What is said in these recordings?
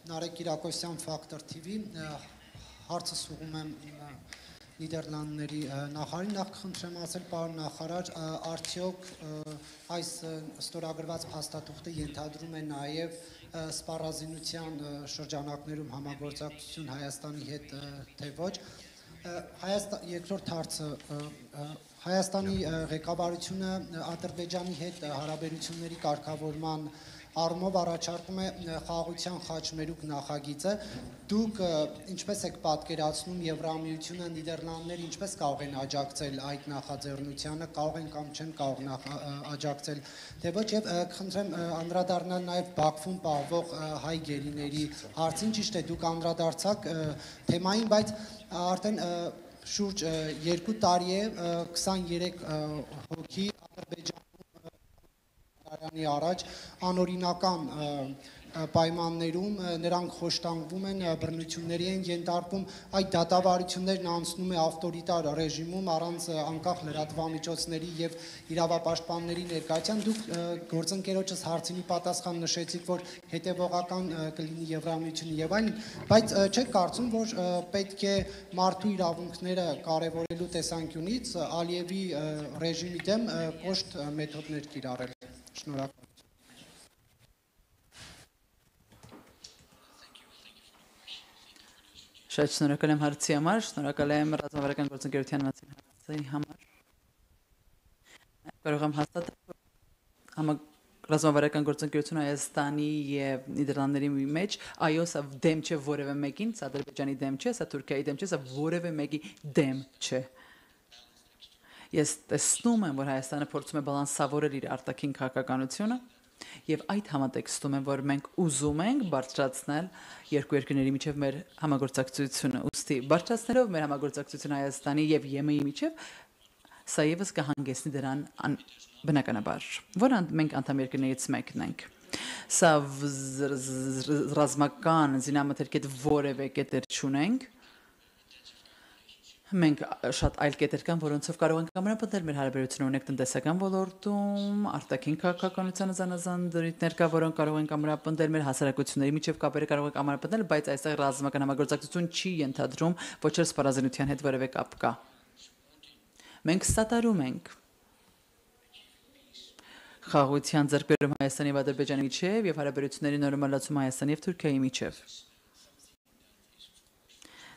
Նարեկ Կիրակոսյան Factor TV հարցը սուղում եմ Նիդերլանդների նախարարին, նախ կխնդրեմ ասել պարոն նախարար, արդյոք այս ստորագրված փաստաթուղթը ենթադրում է նաև սպառազինության շրջանակներում համագործակցություն Հայաստանի հետ, թե ոչ։ Երկրորդ հարցը Հայաստանի ղեկավարությունը Ադրբեջանի հետ հարաբերությունների կարգավորման առումով առաջարկում է խաղաղության խաչմերուկ նախագիծը։ Դուք ինչպես եք պատկերացնում Եվրամիությունը, Նիդերլանդները ինչպես կարող են աջակցել այդ նախաձեռնությանը, կարող են կամ չեն կարող աջակցել, թե ոչ, եւ կխնդրեմ անդրադառնալ նաեւ Բաքվում պահվող հայ գերիների հարցին, ճիշտ է, դուք անդրադարձաք թեմային, բայց արդեն շուրջ 2 տարի է 23 հոգի Ադրբեջան առաջ անօրինական պայմաններում նրանք խոշտանգվում են, բռնությունների են ենթարկվում, այդ դատավարություններն անցնում է ավտորիտար ռեժիմում առանց անկախ լրատվամիջոցների եւ իրավապաշտպանների ներկայության։ Դուք գործընկերոջս հարցինի պատասխան նշեցիք, որ հետեւողական կլինի Եվրամիությունը եւ այլն, բայց չեք կարծում, որ պետք է մարդու իրավունքները կարևորելու տեսանկյունից Ալիևի ռեժիմի դեմ կոշտ մեթոդներ կիրառել։ Շնորհակալ։ Շատ շնորհակալ եմ հարցի համար, շնորհակալ եմ ռազմավարական գործընկերության հարցի համար։ Կարող եմ հաստատել ռազմավարական գործընկերությունը Հայաստանի եւ Նիդերլանդների մեջ, այո, սա դեմ չէ որևէ մեկին, սա Ադրբեջանի դեմ չէ, սա Թուրքիայի դեմ չէ, սա որևէ մեկի դեմ չէ։ Ես տեսնում եմ, որ Հայաստանը փորձում է բալանսավորել իր արտաքին քաղաքականությունը եւ այդ համատեքստում է, որ մենք ուզում ենք բարձրացնել երկու երկրների միջև մեր համագործակցությունը, ուստի բարձրացնելով մեր համագործակցությունը Հայաստանի եւ ԵՄ-ի միջև, սա եւս կհանգեցնի դրան բնականաբար, որ մենք անդամ երկրներից մեկն ենք։ Սա ռազմական զինամթերքի որևէ կետեր չունենք։ Մենք շատ այլ կետեր կան, որոնցով կարող ենք ամրապնդել մեր հարաբերությունները ունենք տնտեսական ոլորտում, արտաքին քաղաքականությանը զանազան դրույթներ կա, որոնք կարող ենք ամրապնդել մեր հասարակությունների միջև կապերը կարող ենք ամրապնդել, բայց այստեղ ռազմական համագործակցություն չի ենթադրում, ոչ էլ սպառազինության հետ որևէ կապ կա։ Մենք սատարում ենք խաղաղության ձեռքբերում Հայաստանի եւ Ադրբեջանի միջև եւ հարաբերությունների նորմալացում Հայաստանի եւ Թուրքիայի միջև։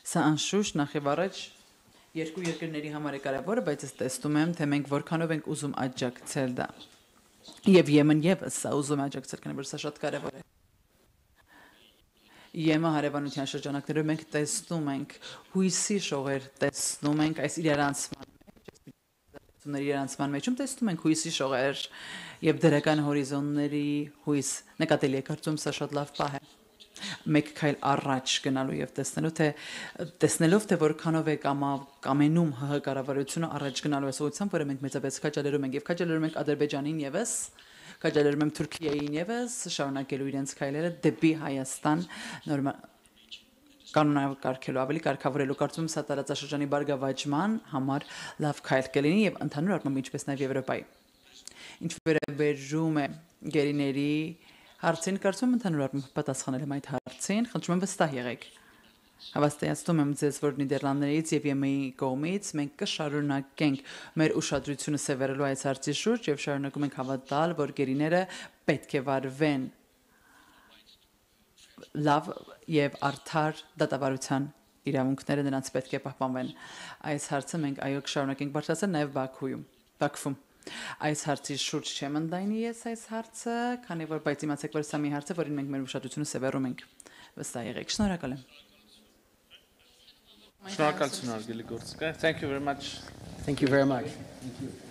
Սա անշուշտ նախ եւ առաջ երկու երկրների համար է կարևորը, բայց ես տեսնում եմ, թե մենք որքանով ենք ուզում աջակցել դա։ Եվ Եմեն եւս սա ուզում է աջակցել, քանի որ սա շատ կարևոր է։ ԵՄ հարևանության շրջանակներում մենք տեսնում ենք հույսի շողեր, տեսնում ենք այս իրարանցման մեջում տեսնում ենք հույսի շողեր եւ դրական հորիզոնների հույս նկատելի է, կարծում սա շատ լավ պահ է։ Մեկ քայլ առաջ գնալու եւ տեսնելով թե որքանով է կամենում ՀՀ կառավարությունը առաջ գնալու այս ուղղությամբ, որը մենք մեծապես քաջալերում ենք եւ քաջալերում ենք Ադրբեջանին եւս, քաջալերում ենք Թուրքիային եւս շարունակելու իրենց քայլերը դեպի Հայաստան կանոնակարգելու ավելի կարգավորելու կարծում սա տարածաշրջանի բարգավաճման համար լավ քայլ կլինի եւ ընդհանուր առմամբ ինչպես նաեւ Եվրոպայի։ Ինչ վերաբերում է գերիների հարցին կարծում ընդհանուր առմամբ պատասխանել եմ այդ հարցին, խնդրում եմ վստահ եղեք։ Հավաստիացնում եմ ձեզ, որ Նիդերլանդներից եւ ԵՄ-ի կողմից մենք կշարունակենք մեր ուշադրությունը սևեռելու այս հարցի շուրջ եւ շարունակում ենք հավատալ, որ գերիները պետք է վարվեն լավ եւ արդար դատավարության իրավունքները նրանց պետք է պահպանվեն։ Այս հարցը մենք այո կշարունակենք բարձրացնել նաեւ Բաքվում։ Այս հարցի շուրջ չեմ ընդայնի ես այս հարցը, քանի որ բայց իմացեք, որ սա մի հարց է, որին մենք մեր ուշադրությունը սևեռում ենք։ Վստահ եղեք, շնորհակալ եմ։ Շնորհակալություն արգելի գործ։ Thank you very much. Thank you very much. Thank you.